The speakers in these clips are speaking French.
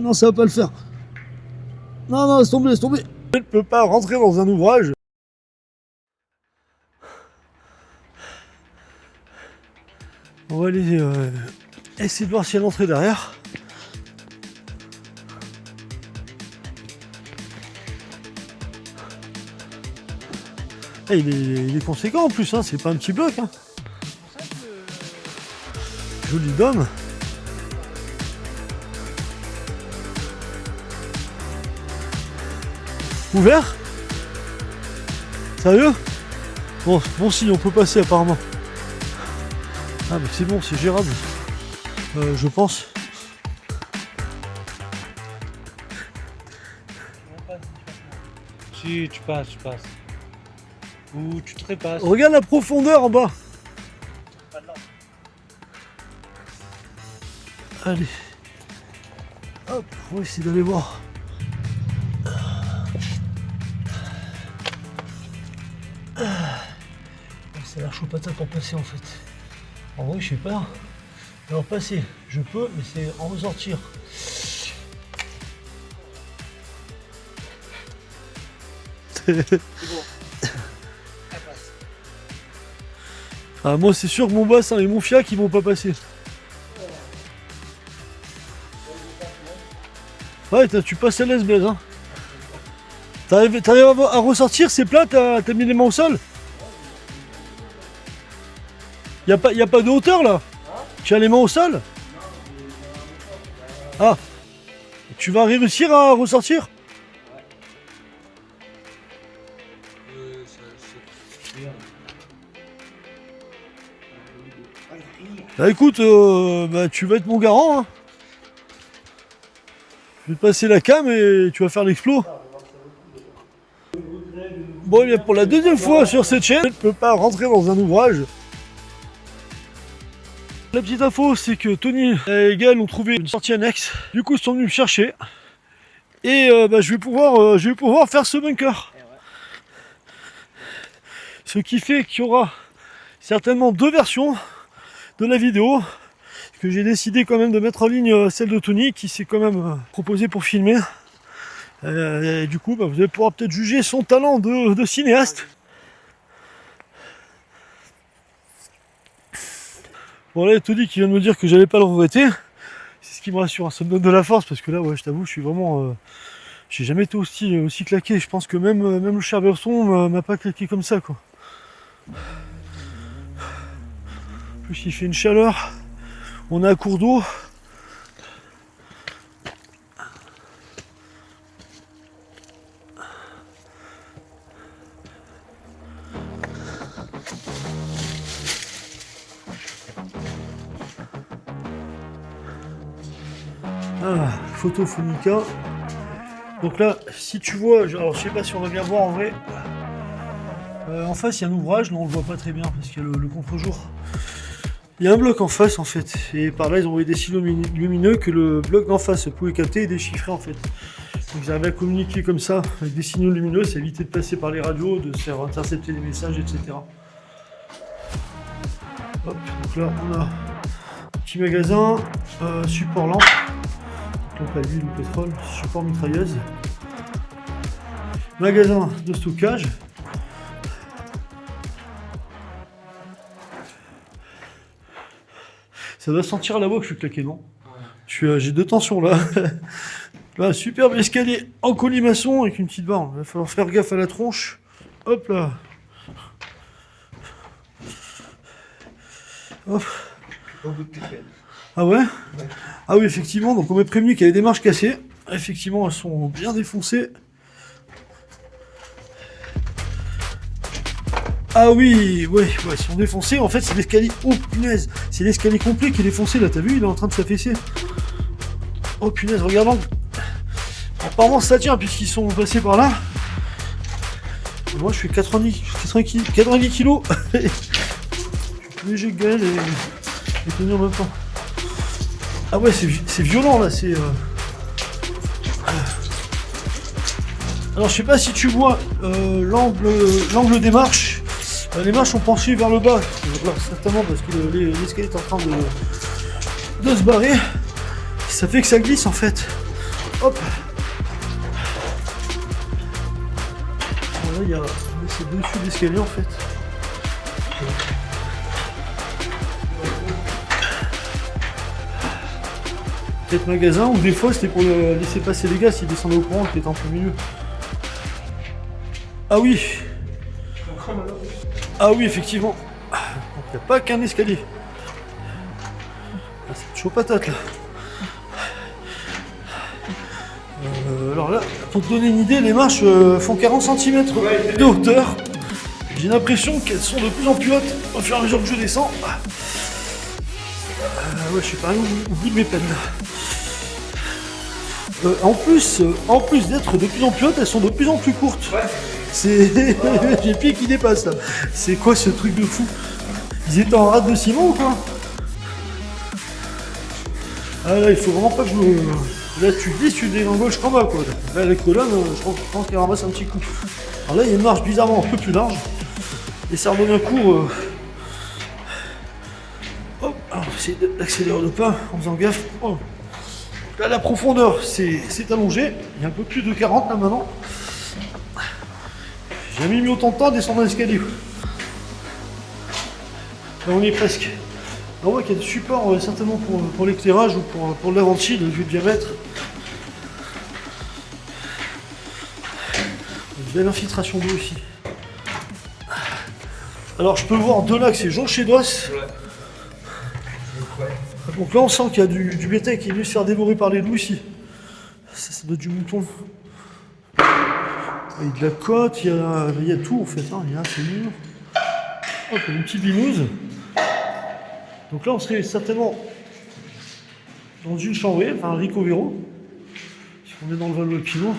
Non, ça va pas le faire. Non, non, laisse tomber, laisse tomber. Je ne peux pas rentrer dans un ouvrage. On va aller essayer de voir s'il y a l'entrée derrière. Eh, il est conséquent en plus, hein, c'est pas un petit bloc. Hein. Joli dôme. Ouvert? Sérieux? Bon signe, on peut passer apparemment. Ah mais c'est bon, c'est gérable. Je pense. Si tu passes. Ou tu trépasses. Regarde la profondeur en bas. Allez. Hop, on va essayer d'aller voir. Ça a l'air chaud patate pour passer en fait. En vrai, je sais pas. Alors passer, je peux, mais c'est en ressortir. C'est bon. Ah, moi c'est sûr que mon bassin et mon fiac ils vont pas passer. Ouais, tu passes à l'aise, Blaise. Hein. T'arrives à ressortir, c'est plat, t'as mis les mains au sol. Y a pas de hauteur là. Tu as les mains au sol. Ah. Tu vas réussir à ressortir. Bah écoute, tu vas être mon garant. Hein. Je vais te passer la cam et tu vas faire l'explo. Bon, bien pour la deuxième fois sur cette chaîne, je ne peux pas rentrer dans un ouvrage. La petite info, c'est que Tony et Gaël ont trouvé une sortie annexe. Du coup, ils sont venus me chercher. Et je vais pouvoir faire ce bunker. Ce qui fait qu'il y aura certainement deux versions de la vidéo. Que j'ai décidé quand même de mettre en ligne celle de Tony qui s'est quand même proposé pour filmer. Et du coup, vous allez pouvoir peut-être juger son talent de cinéaste. Bon là, Tony qui vient de me dire que j'allais pas le regretter. C'est ce qui me rassure, ça me donne de la force parce que là, ouais, je t'avoue, je suis vraiment... j'ai jamais été aussi claqué. Je pense que même le Cher-Berson m'a pas claqué comme ça, quoi. En plus, il fait une chaleur. On a un cours d'eau. Ah, photo Phonica. Donc là, si tu vois, alors je sais pas si on va bien voir en vrai. En face, il y a un ouvrage, non, on le voit pas très bien parce qu'il y a le contre-jour. Il y a un bloc en face en fait, et par là ils ont envoyé des signaux lumineux que le bloc d'en face pouvait capter et déchiffrer en fait. Donc ils arrivaient à communiquer comme ça, avec des signaux lumineux, ça évitait de passer par les radios, de se faire intercepter des messages, etc. Hop, donc là on a un petit magasin, support lampe, donc à l'huile ou pétrole, support mitrailleuse, magasin de stockage. Ça doit sentir là-bas que je suis claqué, non? Ouais. J'ai deux tensions là. Là, superbe escalier en colimaçon avec une petite barre. Il va falloir faire gaffe à la tronche. Hop là. Hop. Ah ouais? Ah oui, effectivement. Donc on m'a prévenu qu'il y avait des marches cassées. Effectivement, elles sont bien défoncées. Ah oui, ouais, ils sont défoncés. En fait, c'est l'escalier. Oh punaise, c'est l'escalier complet qui est défoncé. Là, t'as vu, il est en train de s'affaisser. Oh punaise, regarde. Apparemment, ça tient puisqu'ils sont passés par là. Et moi, je fais 90 kilos. Je suis plus léger que Gaël et tenu en même temps. Ah ouais, c'est violent là. C'est. Alors, je sais pas si tu vois l'angle des marches. Les marches sont penchées vers le bas, certainement parce que l'escalier est en train de se barrer. Ça fait que ça glisse en fait. Hop. Voilà, il y a c'est dessus l'escalier en fait. Peut-être magasin, ou des fois c'était pour laisser passer les gars s'ils descendaient au courant qui était en plein milieu. Ah oui. Ah oui, effectivement. Il n'y a pas qu'un escalier. Ah, c'est chaud patate là. Alors là, pour te donner une idée, les marches font 40 cm de hauteur. J'ai l'impression qu'elles sont de plus en plus hautes au fur et à mesure que je descends. Ouais, je suis pas au bout de mes peines. En plus d'être de plus en plus hautes, elles sont de plus en plus courtes. Ouais. C'est j'ai pied qui dépasse là. C'est quoi ce truc de fou? Ils étaient en rade de ciment ou quoi? Ah là, il faut vraiment pas que je me... Là, tu glisses, tu dégringoles en bas quoi. Là, les colonnes, je pense qu'elles ramassent un petit coup. Alors là, il y a une marche bizarrement un peu plus large. Et ça redonne un coup. Hop, alors, on va essayer d'accélérer le pas en faisant gaffe. Oh. Là, la profondeur, c'est allongé. Il y a un peu plus de 40 là maintenant. J'ai jamais mis autant de temps à descendre l'escalier. Là, on y est presque. On voit qu'il y a des supports certainement pour l'éclairage ou pour la ventile vu le diamètre. Une belle infiltration d'eau ici. Alors je peux voir de là que c'est jonché d'os. Donc là on sent qu'il y a du bétail qui est venu se faire dévorer par les loups ici. Ça doit être du mouton. Il y a de la côte, il y a tout en fait. Hein. Il y a ces murs. Hop, une petite binouse. Donc là on serait certainement dans une chambrée, enfin un ricovero. Si on est dans le Val Pinot.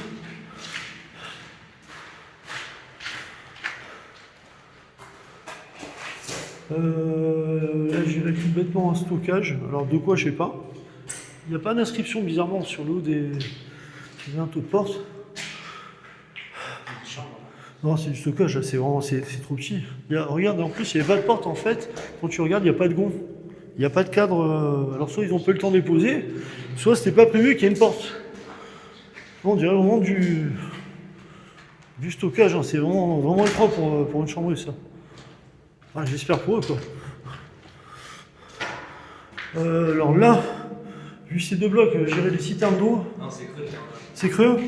Là j'ai tout bêtement un stockage, alors de quoi je sais pas. Il n'y a pas d'inscription bizarrement sur le haut des linteaux de porte. Non c'est du stockage, là, c'est vraiment c'est trop petit. Regarde en plus il n'y a pas de porte en fait, quand tu regardes il n'y a pas de gond. Il n'y a pas de cadre, alors soit ils n'ont pas eu le temps de les poser, soit c'était pas prévu qu'il y ait une porte. On dirait vraiment du stockage, hein. C'est vraiment étroit pour une chambre ça. Enfin, j'espère pour eux quoi. Alors là, vu ces deux blocs, j'irai les citernes d'eau. Non, c'est creux. C'est creux.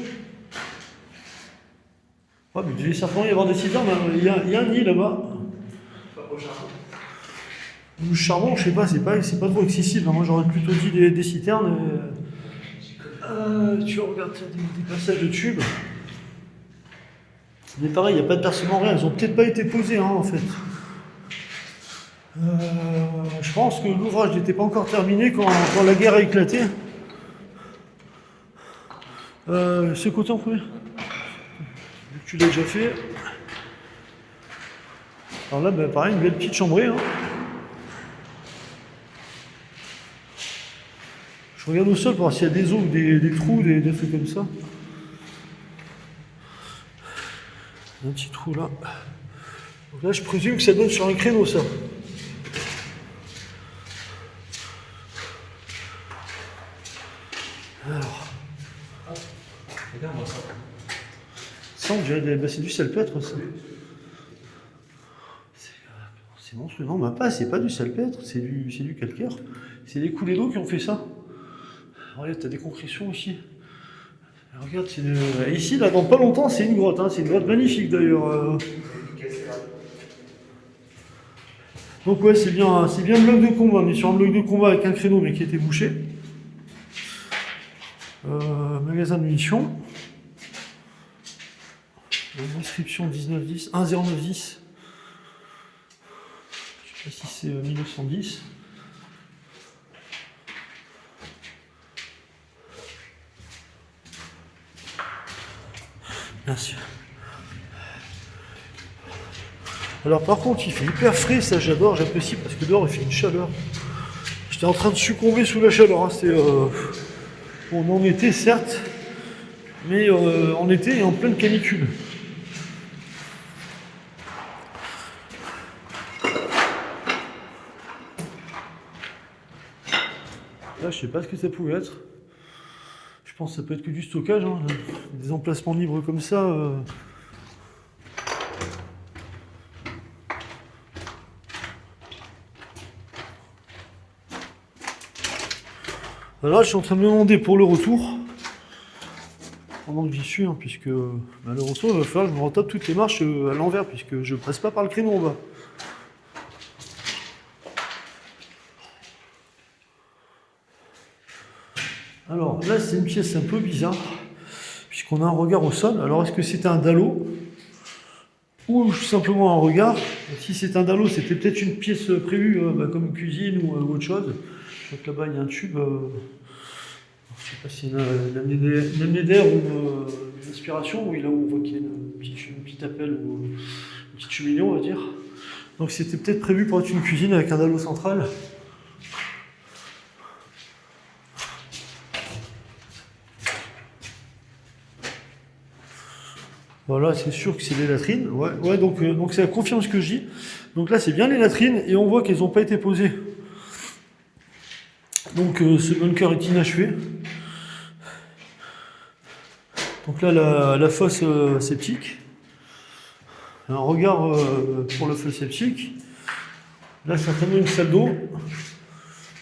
Ouais, mais il devait certainement y avoir des citernes, il y a un nid là-bas. Pas au charbon. Le charbon, je sais pas, c'est pas trop accessible. Moi j'aurais plutôt dit des citernes. Tu regardes des passages de tubes. Mais pareil, il n'y a pas de percement, rien. Elles ont peut-être pas été posées hein, en fait. Je pense que l'ouvrage n'était pas encore terminé quand la guerre a éclaté. Ce côté en premier. Vu que tu l'as déjà fait. Alors là, bah, pareil, une belle petite chambrée. Hein. Je regarde au sol pour voir s'il y a des os ou des trous, des trucs comme ça. Un petit trou là. Donc là, je présume que ça donne sur un créneau, ça. Alors. Regarde-moi ça. Ça, on dirait c'est du salpêtre, ça. C'est monstrueux. Non, bah pas, c'est pas du salpêtre, c'est du calcaire. C'est les coulées d'eau qui ont fait ça. Regarde, t'as des concrétions ici. Regarde, ici, là, dans pas longtemps, c'est une grotte. Hein. C'est une grotte magnifique, d'ailleurs. Donc ouais, c'est bien le bloc de combat. On est sur un bloc de combat avec un créneau, mais qui était bouché. Magasin de munitions. Inscription 1910, 10910. Je sais pas si c'est 1910. Merci. Alors par contre, il fait hyper frais, ça j'adore, j'apprécie parce que dehors il fait une chaleur. J'étais en train de succomber sous la chaleur. Hein. On en était certes, mais on était en pleine canicule. Là, je sais pas ce que ça pouvait être. Je pense que ça peut être que du stockage, hein. Des emplacements libres comme ça. Alors là, je suis en train de me demander pour le retour, pendant que j'y suis, hein, puisque bah, le retour, il va falloir que je me retape toutes les marches à l'envers, puisque je passe pas par le créneau en bas. Alors là, c'est une pièce un peu bizarre, puisqu'on a un regard au sol. Alors, est-ce que c'était un dallo ou simplement un regard? Si c'est un dallo, c'était peut-être une pièce prévue bah, comme une cuisine ou autre chose. Je crois que là-bas, il y a un tube. Je sais pas si c'est une amenée d'air ou une aspiration, où là où on voit qu'il y a une petite appel ou une petite cheminée, on va dire. Donc c'était peut-être prévu pour être une cuisine avec un dallo central. Voilà, c'est sûr que c'est des latrines. Ouais, donc ça confirme ce que je dis. Donc là, c'est bien les latrines et on voit qu'elles n'ont pas été posées. Donc ce bunker est inachevé. Donc là, la fosse septique. Un regard pour la fosse septique. Là, certainement une salle d'eau.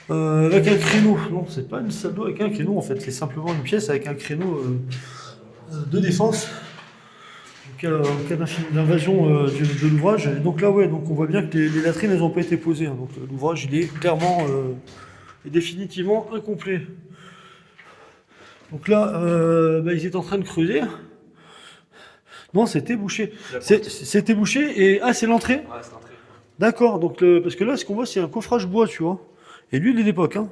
Avec un créneau. Non, c'est pas une salle d'eau avec un créneau en fait. C'est simplement une pièce avec un créneau de défense. En cas d'invasion de l'ouvrage. Et donc là, ouais, donc on voit bien que les latrines, elles n'ont pas été posées. Hein. Donc l'ouvrage, il est clairement et définitivement incomplet. Donc là, bah, ils étaient en train de creuser. Non, c'était bouché. C'était bouché et... Ah, c'est l'entrée? Ouais, c'est l'entrée. D'accord, donc parce que là, ce qu'on voit, c'est un coffrage bois, tu vois. Et lui, il est d'époque. Hein.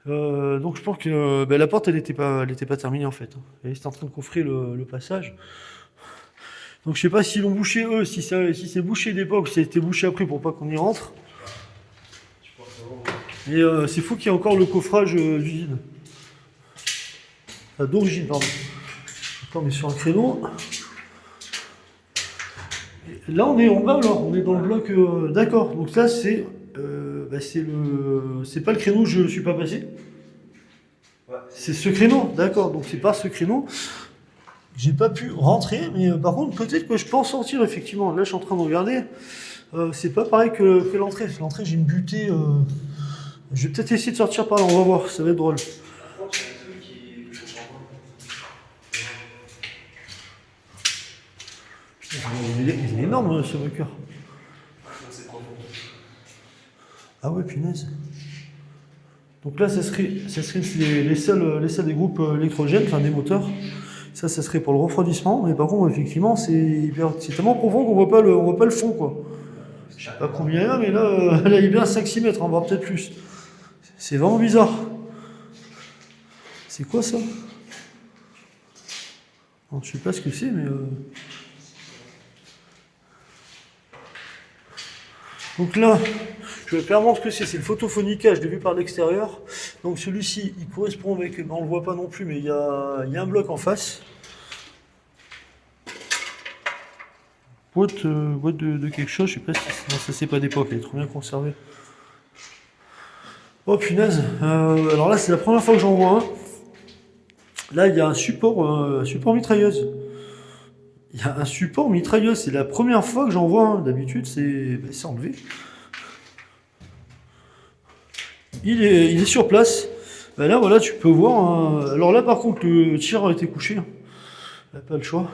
Donc je pense que bah, la porte, elle n'était pas terminée, en fait. Et ils étaient en train de coffrer le passage. Donc je sais pas s'ils l'ont bouché, eux, si c'est bouché d'époque, si ça a été bouché après pour pas qu'on y rentre. Et c'est fou qu'il y ait encore le coffrage d'usine. D'origine, pardon. Attends, on est sur un créneau. Et là, on est en bas, alors. On est dans le bloc... D'accord. Donc là, c'est... bah, c'est pas le créneau où je suis pas passé. Ouais. C'est ce créneau. D'accord. Donc c'est pas ce créneau. J'ai pas pu rentrer, mais par contre, peut-être que je peux en sortir, effectivement. Là, je suis en train de regarder. C'est pas pareil que l'entrée. L'entrée, j'ai une butée... Je vais peut-être essayer de sortir par là, on va voir. Ça va être drôle. Il est énorme ce bunker. Ah ouais, punaise. Donc là, ça serait les salles des groupes électrogènes, enfin des moteurs. Ça serait pour le refroidissement. Mais par contre, effectivement, c'est tellement profond qu'on voit pas le fond, quoi. Je sais pas combien il y a, mais là, il y a bien 5-6 mètres, hein, voire peut-être plus. C'est vraiment bizarre. C'est quoi ça? Alors, je sais pas ce que c'est, mais... Donc là, je vois clairement ce que c'est le photophonica, je l'ai vu par l'extérieur. Donc celui-ci, il correspond avec, on ne le voit pas non plus, mais il y a un bloc en face. Boîte de quelque chose, je sais pas si... Non, ça c'est pas d'époque, elle est trop bien conservée. Oh punaise, alors là c'est la première fois que j'en vois un. Là il y a un support mitrailleuse. Il y a un support mitrailleuse, c'est la première fois que j'en vois un. D'habitude c'est enlevé. Il est sur place. Ben là voilà, tu peux voir. Alors là par contre le tir a été couché. Il n'a pas le choix.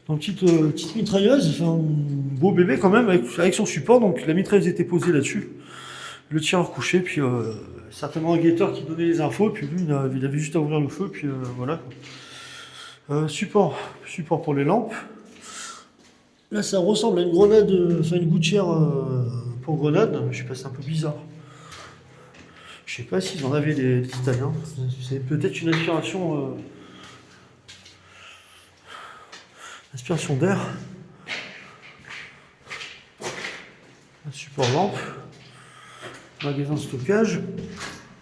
Donc petite mitrailleuse, enfin, beau bébé quand même avec son support. Donc la mitrailleuse était posée là-dessus. Le tireur couché, puis certainement un guetteur qui donnait les infos, puis lui il avait juste à ouvrir le feu, puis voilà. Support pour les lampes. Là ça ressemble à une grenade, enfin une gouttière pour grenade, je sais pas, c'est un peu bizarre. Je sais pas s'ils en avaient des Italiens, c'est peut-être une aspiration d'air. Un support lampe. Magasin de stockage.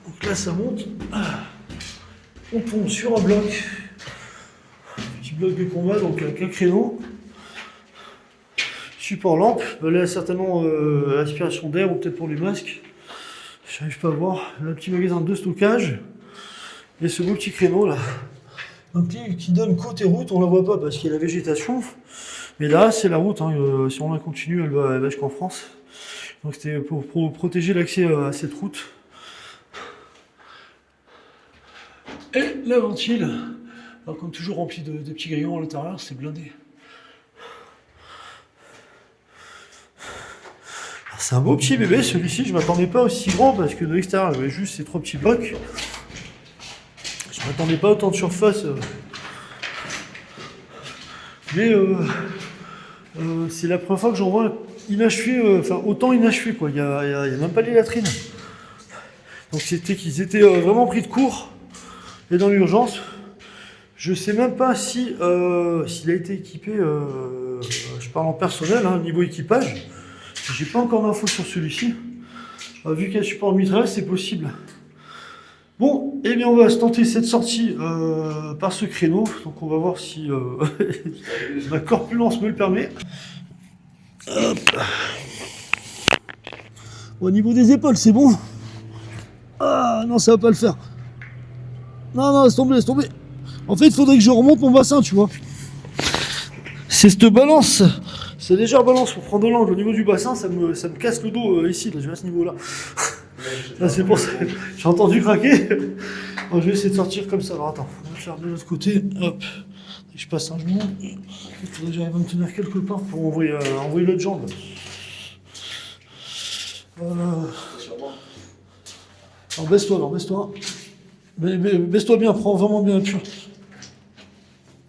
Donc là ça monte. On tombe sur un bloc. Petit bloc de combat, donc avec un créneau. Support lampe. Là certainement aspiration d'air ou peut-être pour les masques. Je n'arrive pas à voir. Un petit magasin de stockage. Et ce beau petit créneau là, donc, qui donne côté route, on la voit pas parce qu'il y a la végétation. Mais là, c'est la route, hein. Si on la continue, elle va jusqu'en France. Donc c'était pour protéger l'accès à cette route. Et la ventile, alors comme toujours rempli de petits grillons à l'intérieur, c'est blindé. C'est un beau petit bébé celui-ci, je m'attendais pas aussi grand parce que de l'extérieur j'avais juste ces 3 petits blocs. Je m'attendais pas à autant de surface. Mais c'est la première fois que j'en vois inachevé, enfin autant inachevé quoi, il y a même pas les latrines. Donc c'était qu'ils étaient vraiment pris de court et dans l'urgence. Je sais même pas si s'il a été équipé, je parle en personnel, hein, niveau équipage. J'ai pas encore d'infos sur celui-ci. Vu qu'il y a support mitrailleuse, c'est possible. Bon, eh bien on va se tenter cette sortie par ce créneau. Donc on va voir si ma corpulence me le permet. Hop. Bon, au niveau des épaules, c'est bon. Ah non, ça va pas le faire. Non, laisse tomber, laisse tomber. En fait, il faudrait que je remonte mon bassin, tu vois. C'est cette balance. C'est légère balance pour prendre de l'angle au niveau du bassin, ça me casse le dos ici, là, à ce niveau-là. Là, c'est pour ça que j'ai entendu craquer. Bon, je vais essayer de sortir comme ça. Alors attends, on va le faire de l'autre côté. Hop. Je passe un genou. Il faudrait que j'arrive à me tenir quelque part pour envoyer l'autre jambe. Alors baisse-toi. Baisse-toi bien, prends vraiment bien appui.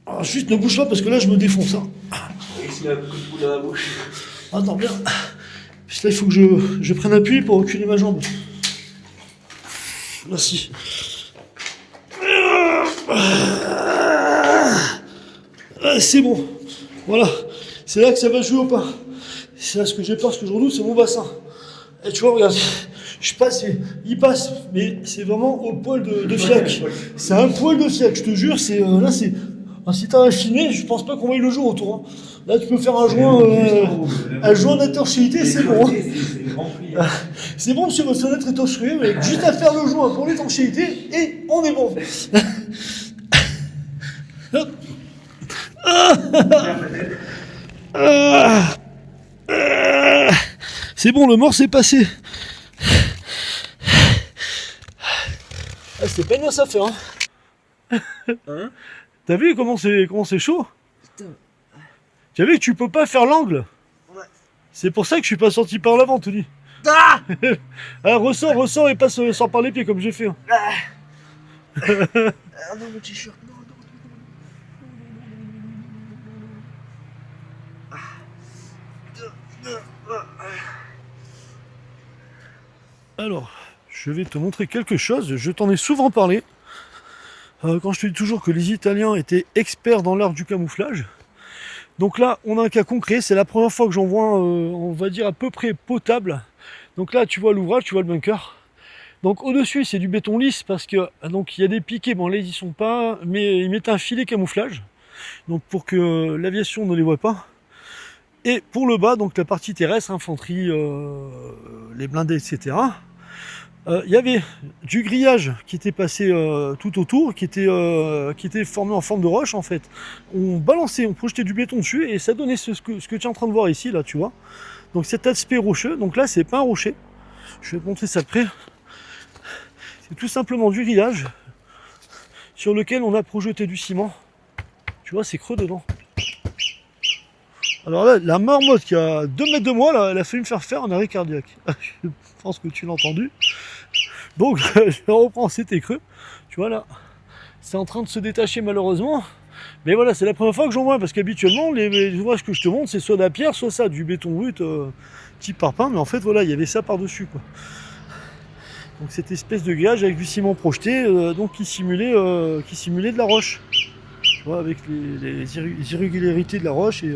Alors juste ne bouge pas parce que là je me défonce. Hein. Ici, un coup de boule dans la bouche. Attends bien. Puis là il faut que je prenne appui pour reculer ma jambe. Merci. C'est bon. Voilà. C'est là que ça va jouer au pas. C'est là ce que j'ai peur, ce que je redoute, c'est mon bassin. Et tu vois, regarde. Je passe, il passe, mais c'est vraiment au poil de fiac. C'est un poil de fiac, je te jure. Là, c'est. Si t'as un chiné, je pense pas qu'on voie le jour autour. Hein. Là, tu peux faire un joint d'étanchéité, c'est bon. Hein. C'est bon, monsieur, votre fenêtre est obstruée, mais juste à faire le joint pour l'étanchéité et on est bon. C'est bon, le mort s'est passé. C'est pas une mince affaire. Hein. T'as vu comment c'est chaud? Putain. Tu as vu que tu peux pas faire l'angle? Ouais. C'est pour ça que je suis pas sorti par l'avant, Tony. Ah ressors et passe sans par les pieds comme j'ai fait. Hein. Non, mon t-shirt, non. Alors, je vais te montrer quelque chose. Je t'en ai souvent parlé. Quand je te dis toujours que les Italiens étaient experts dans l'art du camouflage. Donc là, on a un cas concret. C'est la première fois que j'en vois, on va dire, à peu près potable. Donc là, tu vois l'ouvrage, tu vois le bunker. Donc au-dessus, c'est du béton lisse parce que donc il y a des piquets. Bon, là, ils y sont pas, mais ils mettent un filet camouflage. Donc pour que l'aviation ne les voit pas. Et pour le bas, donc la partie terrestre, infanterie, les blindés, etc. Il y avait du grillage qui était passé tout autour, qui était formé en forme de roche en fait. On balançait, on projetait du béton dessus et ça donnait ce que tu es en train de voir ici, là, tu vois. Donc cet aspect rocheux, donc là c'est pas un rocher. Je vais te montrer ça de près. C'est tout simplement du grillage sur lequel on a projeté du ciment. Tu vois, c'est creux dedans. Alors là, la marmotte qui a 2 mètres de moi, là, elle a failli me faire un arrêt cardiaque. Je pense que tu l'as entendu. Donc, je reprends, c'était creux. Tu vois là, c'est en train de se détacher malheureusement. Mais voilà, c'est la première fois que j'en vois, parce qu'habituellement, les ouvrages que je te montre, c'est soit de la pierre, soit ça, du béton brut, type parpaing. Mais en fait, voilà, il y avait ça par-dessus, quoi. Donc cette espèce de grillage avec du ciment projeté, donc qui simulait de la roche. Tu vois, avec les irrégularités de la roche et...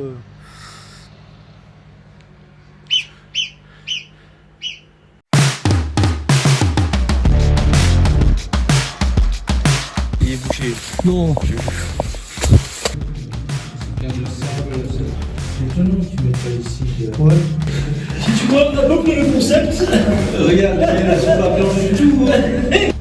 Il est bouché. Non. C'est étonnant que tu mettes pas ici. Ouais. Si tu vois à peu près le concept. Regarde, elles sont pas blanches du tout.